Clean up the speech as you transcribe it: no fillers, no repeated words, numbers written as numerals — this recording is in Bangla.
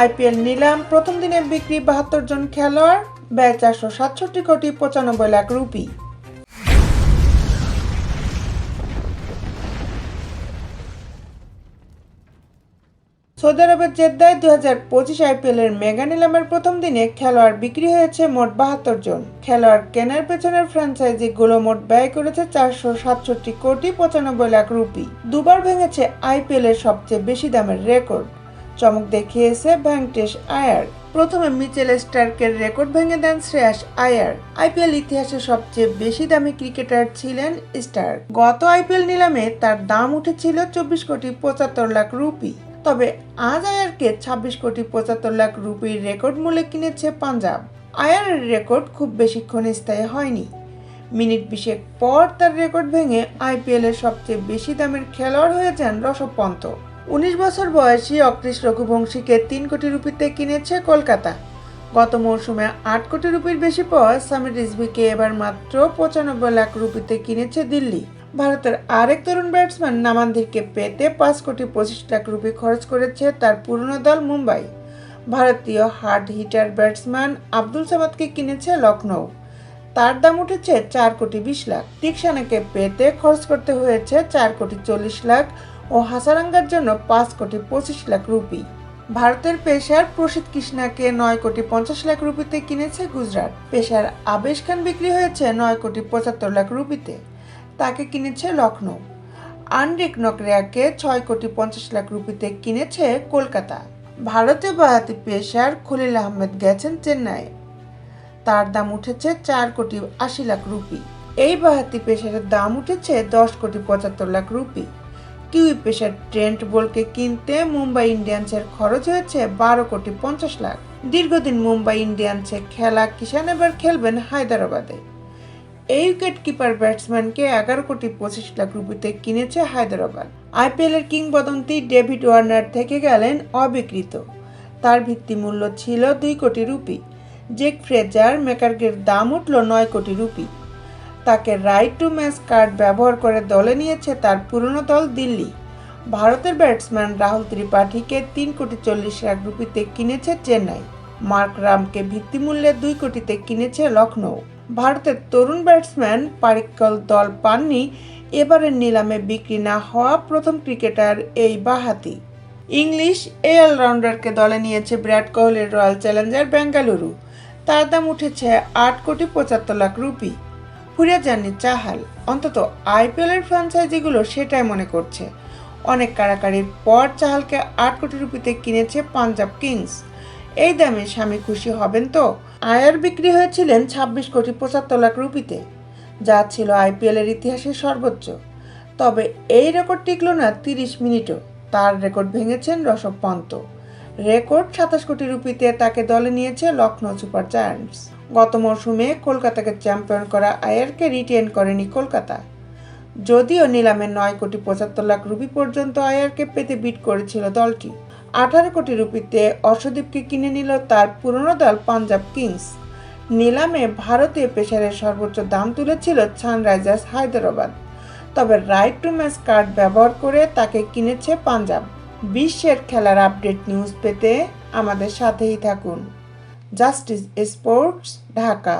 আইপিএল নিলাম প্রথম দিনে বিক্রি ৭২ জন খেলোয়াড়, ব্যয় ৪৬৭ কোটি ৯৫ লাখ রুপি। সৌদি আরবের জেদ্দায় ২০২৫ আইপিএলের মেগা নিলামের প্রথম দিনে খেলোয়াড় বিক্রি হয়েছে মোট ৭২ জন। খেলোয়াড় কেনার পেছনের ফ্র্যাঞ্চাইজিগুলো মোট ব্যয় করেছে ৪৬৭ কোটি ৯৫ লাখ রুপি। দুবার ভেঙেছে আইপিএলের সবচেয়ে বেশি দামের রেকর্ড। চমক দেখিয়েছে ভেঙ্কটেশ আয়ার। প্রথমে মিচেল স্টার্কের রেকর্ড ভেঙে দেন শ্রেয়াস আয়ার। আইপিএল ইতিহাসে সবচেয়ে বেশি দামি ক্রিকেটার ছিলেন স্টার্ক। গত আইপিএল নিলামে তার দাম উঠেছিল ২৪ কোটি ৭৫ লাখ রুপি। তবে আজ আয়ারকে ২৬ কোটি ৭৫ লাখ রুপির রেকর্ড মূল্যে কিনেছে পাঞ্জাব। আয়ারের রেকর্ড খুব বেশিক্ষণ স্থায়ী হয়নি। মিনিট ২০ পর তার রেকর্ড ভেঙে আইপিএলের সবচেয়ে বেশি দামের খেলোয়াড় হয়ে যান ঋষভ পন্ত। ১৯ বছর বয়সী অক্রিশ রঘুবংশীকে ৩ কোটি রুপিতে কিনেছে কলকাতা। গত মৌসুমে ৮ কোটি রুপির বেশি পর সামির রিজভিকে এবার মাত্র ৯৫ লাখ রুপিতে কিনেছে দিল্লি। ভারতের আরেক তরুণ ব্যাটসম্যান নামানধীরকে পেতে ৫ কোটি ২৫ লাখ রুপি খরচ করেছে তার পুরনো দল মুম্বাই। ভারতীয় হার্ড হিটার ব্যাটসম্যান আব্দুল সামাদকে কিনেছে লখনৌ। তার দাম উঠেছে ৪ কোটি ২০ লাখ। টিকসানাকে পেতে খরচ করতে হয়েছে ৪ কোটি ৪০ লাখ ও হাসারাঙ্গার জন্য ৫ কোটি ২৫ লাখ রুপি। ভারতের পেসার প্রসিদ্ধ কৃষ্ণাকে ৯ কোটি ৫০ লাখ রুপিতে কিনেছে গুজরাট। পেসার আবেশ খান বিক্রি হয়েছে ৯ কোটি ৭৫ লাখ রুপিতে। তাকে কিনেছে লখনৌ। আনরিক নকরিয়াকে ৬ কোটি ৫০ লাখ রুপিতে কিনেছে কলকাতা। ভারতীয় বাঁহাতি পেসার খলিল আহমেদ গেছেন চেন্নাই। তার দাম উঠেছে ৪ কোটি ৮০ লাখ রুপি। এই বাঁহাতি পেসারের দাম উঠেছে ১০ কোটি ৭৫ lakh rupee. Kiwi pacer Trent বোল্টকে কিনতে মুম্বাই ইন্ডিয়ান্সের খরচ হয়েছে ১২ কোটি ৫০ লাখ। দীর্ঘদিন মুম্বাই ইন্ডিয়ান্সে খেলা কিষান এবার খেলবেন হায়দ্রাবাদে। এই উইকেট কিপার ব্যাটসম্যানকে ১১ কোটি ২৫ লাখ রুপিতে কিনেছে হায়দ্রাবাদ। আইপিএলের কিংবদন্তি ডেভিড ওয়ার্নার থেকে গেলেন অবিকৃত। তার ভিত্তিমূল্য ছিল ২ কোটি রুপি। জেক ফ্রেজার ম্যাকার্কের দাম উঠল ৯ কোটি রুপি। তাকে রাইট টু ম্যাচ কার্ড ব্যবহার করে দলে নিয়েছে তার পুরনো দল দিল্লি। ভারতের ব্যাটসম্যান রাহুল ত্রিপাঠীকে ৩ কোটি ৪০ লাখ রুপিতে কিনেছে চেন্নাই। মার্ক রামকে ভিত্তিমূল্যে ২ কোটিতে কিনেছে লখনৌ। ভারতের তরুণ ব্যাটসম্যান পারিক্কল দল পাননি। এবারের নিলামে বিক্রি না হওয়া প্রথম ক্রিকেটার এই বাঁহাতি। ইংলিশ এই অলরাউন্ডারকে দলে নিয়েছে বিরাট কোহলির রয়্যাল চ্যালেঞ্জার বেঙ্গালুরু। তার দাম উঠেছে ৮ কোটি ৭৫ লাখ রুপি। ফুরিয়ে যাননি চাহাল। অন্তত আইপিএলের ফ্র্যাঞ্চাইজিগুলো সেটাই মনে করছে। অনেক কাড়াকাড়ির পর চাহালকে ৮ কোটি রুপিতে কিনেছে পাঞ্জাব কিংস। এই দামে স্বামী খুশি হবেন তো? আয়ার বিক্রি হয়েছিলেন ২৬ কোটি ৭৫ লাখ রুপিতে, যা ছিল আইপিএলের ইতিহাসে সর্বোচ্চ। তবে এই রেকর্ড টিকল না ৩০ মিনিটও। তার রেকর্ড ভেঙেছেন ঋষভ পন্ত। রেকর্ড ২৭ কোটি রুপিতে তাকে দলে নিয়েছে লখনৌ সুপার জায়ান্টস। গত মৌসুমে কলকাতাকে চ্যাম্পিয়ন করা আয়ারকে রিটেন করেনি কলকাতা। যদিও নিলামে ৯ কোটি ৭৫ লাখ রুপি পর্যন্ত আয়ারকে পেতে বিড করেছিল দলটি। ১৮ কোটি রুপিতে অর্শদীপকে কিনে নিল তার পুরনো দল পাঞ্জাব কিংস। নিলামে ভারতীয় পেসারের সর্বোচ্চ দাম তুলেছিল সানরাইজার্স হায়দ্রাবাদ। তবে রাইট টু ম্যাচ কার্ড ব্যবহার করে তাকে কিনেছে পাঞ্জাব। বিশ্বের খেলার আপডেট নিউজ পেতে আমাদের সাথেই থাকুন। Justice sports, Dhaka.